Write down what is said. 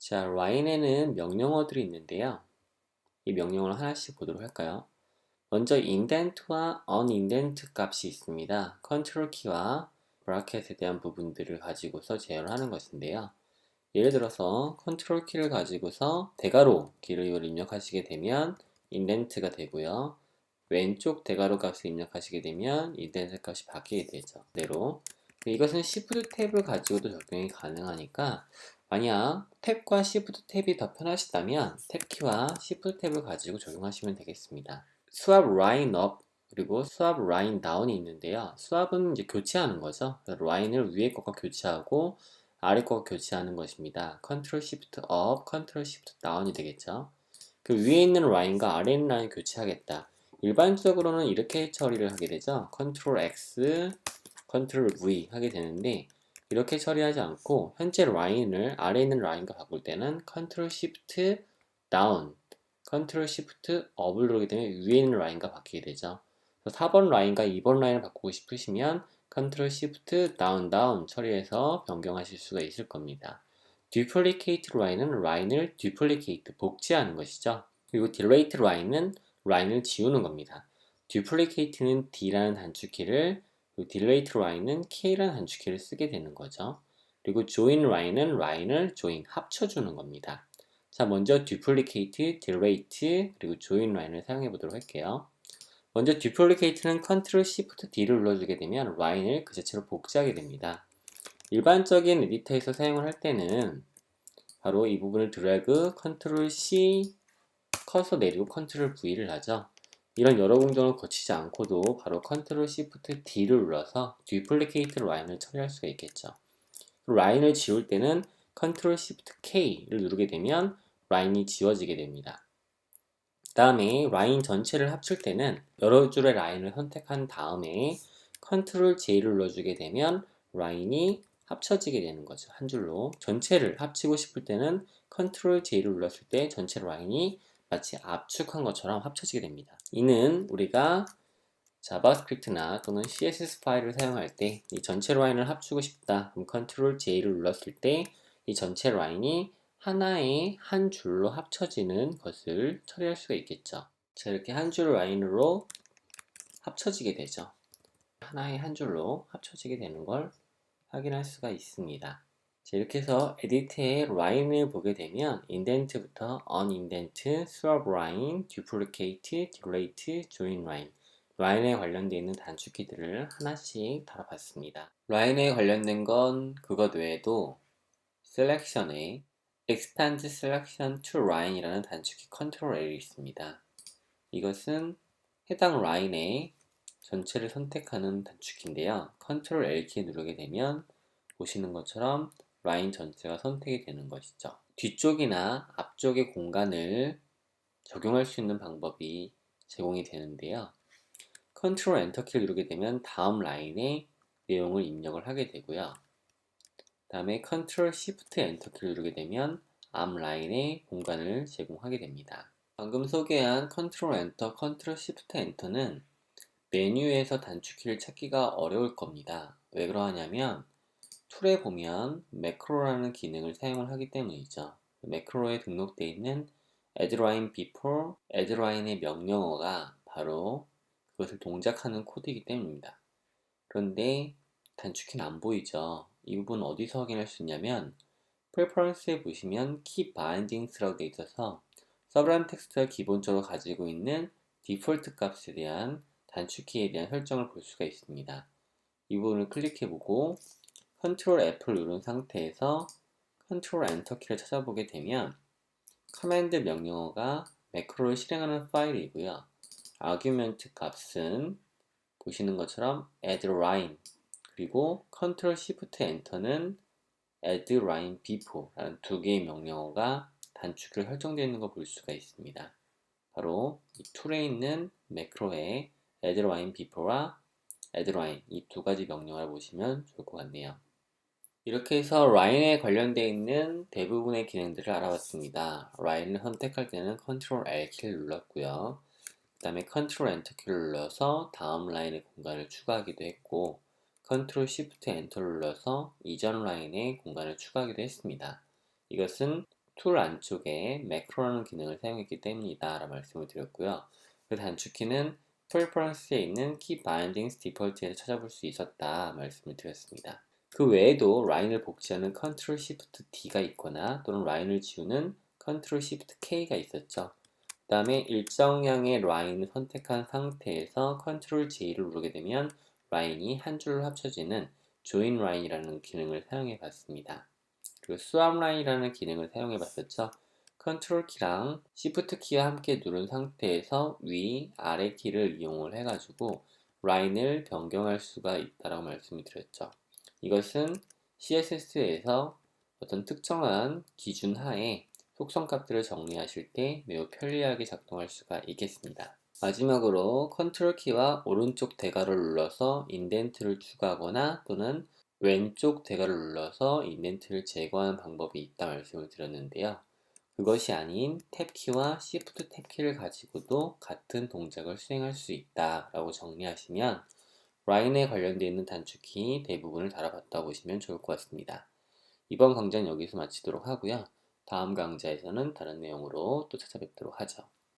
자, 라인에는 명령어들이 있는데요. 이 명령어를 하나씩 보도록 할까요? 먼저 indent와 unindent 값이 있습니다. 컨트롤 키와 브라켓에 대한 부분들을 가지고서 제어를 하는 것인데요. 예를 들어서 컨트롤 키를 가지고서 대괄호 길을 입력하시게 되면 indent가 되고요. 왼쪽 대괄호 값을 입력하시게 되면 indent 값이 바뀌게 되죠. 그대로. 이것은 Shift 탭을 가지고도 적용이 가능하니까 만약 탭과 Shift 탭이 더 편하시다면 탭 키와 Shift 탭을 가지고 적용하시면 되겠습니다. swap line up 그리고 swap line down이 있는데요. swap은 이제 교체하는 거죠. 라인을 위에 것과 교체하고 아래 것과 교체하는 것입니다. Ctrl Shift up, Ctrl Shift down이 되겠죠. 그 위에 있는 라인과 아래에 있는 라인 교체하겠다. 일반적으로는 이렇게 처리를 하게 되죠. Ctrl X, Ctrl V 하게 되는데 이렇게 처리하지 않고 현재 라인을 아래에 있는 라인과 바꿀 때는 Ctrl Shift Down, Ctrl Shift Up을 누르게 되면 위에 있는 라인과 바뀌게 되죠. 4번 라인과 2번 라인을 바꾸고 싶으시면 Ctrl Shift Down Down 처리해서 변경하실 수가 있을 겁니다. Duplicate 라인은 라인을 duplicate, 복제하는 것이죠. 그리고 delete 라인은 라인을 지우는 겁니다. duplicate는 D라는 단축키를, 그리고 delete 라인은 K라는 단축키를 쓰게 되는 거죠. 그리고 join 라인은 라인을 join, 합쳐주는 겁니다. 자, 먼저 duplicate, delete, 그리고 join 라인을 사용해 보도록 할게요. 먼저 duplicate는 Ctrl Shift D를 눌러주게 되면 라인을 그 자체로 복제하게 됩니다. 일반적인 에디터에서 사용을 할 때는 바로 이 부분을 드래그, Ctrl C, 커서 내리고 Ctrl V를 하죠. 이런 여러 공정을 거치지 않고도 바로 Ctrl Shift D를 눌러서 duplicate 라인을 처리할 수가 있겠죠. 라인을 지울 때는 Ctrl Shift K를 누르게 되면 라인이 지워지게 됩니다. 다음에 라인 전체를 합칠 때는 여러 줄의 라인을 선택한 다음에 Ctrl J를 눌러주게 되면 라인이 합쳐지게 되는 거죠. 한 줄로. 전체를 합치고 싶을 때는 Ctrl J를 눌렀을 때 전체 라인이 마치 압축한 것처럼 합쳐지게 됩니다. 이는 우리가 자바스크립트나 또는 CSS 파일을 사용할 때 이 전체 라인을 합치고 싶다. 그럼 Ctrl J를 눌렀을 때 이 전체 라인이 하나의 한 줄로 합쳐지는 것을 처리할 수가 있겠죠. 자, 이렇게 한 줄 라인으로 합쳐지게 되죠. 하나의 한 줄로 합쳐지게 되는 걸 확인할 수가 있습니다. 자, 이렇게 해서 에디트의 라인을 보게 되면 인덴트부터 unindent, swap line, duplicate, delete, join line 라인에 관련되어 있는 단축키들을 하나씩 다뤄봤습니다. 라인에 관련된 건 그것 외에도 selection에 expand selection to line이라는 단축키 Ctrl L이 있습니다. 이것은 해당 라인의 전체를 선택하는 단축키인데요. Ctrl L키 누르게 되면 보시는 것처럼 라인 전체가 선택이 되는 것이죠. 뒤쪽이나 앞쪽의 공간을 적용할 수 있는 방법이 제공이 되는데요. Ctrl Enter 키를 누르게 되면 다음 라인의 내용을 입력을 하게 되고요. 다음에 Ctrl Shift Enter 키를 누르게 되면 앞 라인의 공간을 제공하게 됩니다. 방금 소개한 Ctrl Enter, Ctrl Shift Enter는 메뉴에서 단축키를 찾기가 어려울 겁니다. 왜 그러하냐면 툴에 보면 매크로라는 기능을 사용을 하기 때문이죠. 매크로에 등록되어 있는 add line before, add line의 명령어가 바로 그것을 동작하는 코드이기 때문입니다. 그런데 단축키는 안 보이죠. 이 부분 어디서 확인할 수 있냐면 preference에 보시면 key bindings라고 되어 있어서 서브라임 텍스트가 기본적으로 가지고 있는 디폴트 값에 대한 단축키에 대한 설정을 볼 수가 있습니다. 이 부분을 클릭해보고 Ctrl F를 누른 상태에서 Ctrl Enter 키를 찾아보게 되면 커맨드 명령어가 매크로를 실행하는 파일이고요. 아규멘트 값은 보시는 것처럼 add line 그리고 Ctrl Shift Enter는 add line before 라는 두 개의 명령어가 단축키로 설정되어 있는 걸 볼 수가 있습니다. 바로 이 툴에 있는 매크로의 add line before와 add line 이 두 가지 명령어를 보시면 좋을 것 같네요. 이렇게 해서 라인에 관련되어 있는 대부분의 기능들을 알아봤습니다. 라인을 선택할 때는 Ctrl L 키를 눌렀고요. 그 다음에 Ctrl Enter 키를 눌러서 다음 라인의 공간을 추가하기도 했고 Ctrl Shift Enter를 눌러서 이전 라인의 공간을 추가하기도 했습니다. 이것은 툴 안쪽에 매크로라는 기능을 사용했기 때문이다 라고 말씀을 드렸고요. 그 단축키는 프레퍼런스에 있는 Keep Bindings Default에서 찾아볼 수 있었다 말씀을 드렸습니다. 그 외에도 라인을 복제하는 Ctrl Shift D가 있거나 또는 라인을 지우는 Ctrl Shift K가 있었죠. 그 다음에 일정량의 라인을 선택한 상태에서 Ctrl J를 누르게 되면 라인이 한 줄로 합쳐지는 Join Line이라는 기능을 사용해 봤습니다. 그리고 Swap Line이라는 기능을 사용해 봤었죠. Ctrl 키랑 Shift 키와 함께 누른 상태에서 위, 아래 키를 이용을 해가지고 라인을 변경할 수가 있다고 말씀을 드렸죠. 이것은 CSS에서 어떤 특정한 기준 하에 속성 값들을 정리하실 때 매우 편리하게 작동할 수가 있겠습니다. 마지막으로 컨트롤 키와 오른쪽 대괄호를 눌러서 인덴트를 추가하거나 또는 왼쪽 대괄호를 눌러서 인덴트를 제거하는 방법이 있다 말씀을 드렸는데요. 그것이 아닌 탭키와 Shift 탭키를 가지고도 같은 동작을 수행할 수 있다라고 정리하시면 라인에 관련되어 있는 단축키 대부분을 다뤄봤다고 보시면 좋을 것 같습니다. 이번 강좌는 여기서 마치도록 하고요. 다음 강좌에서는 다른 내용으로 또 찾아뵙도록 하죠.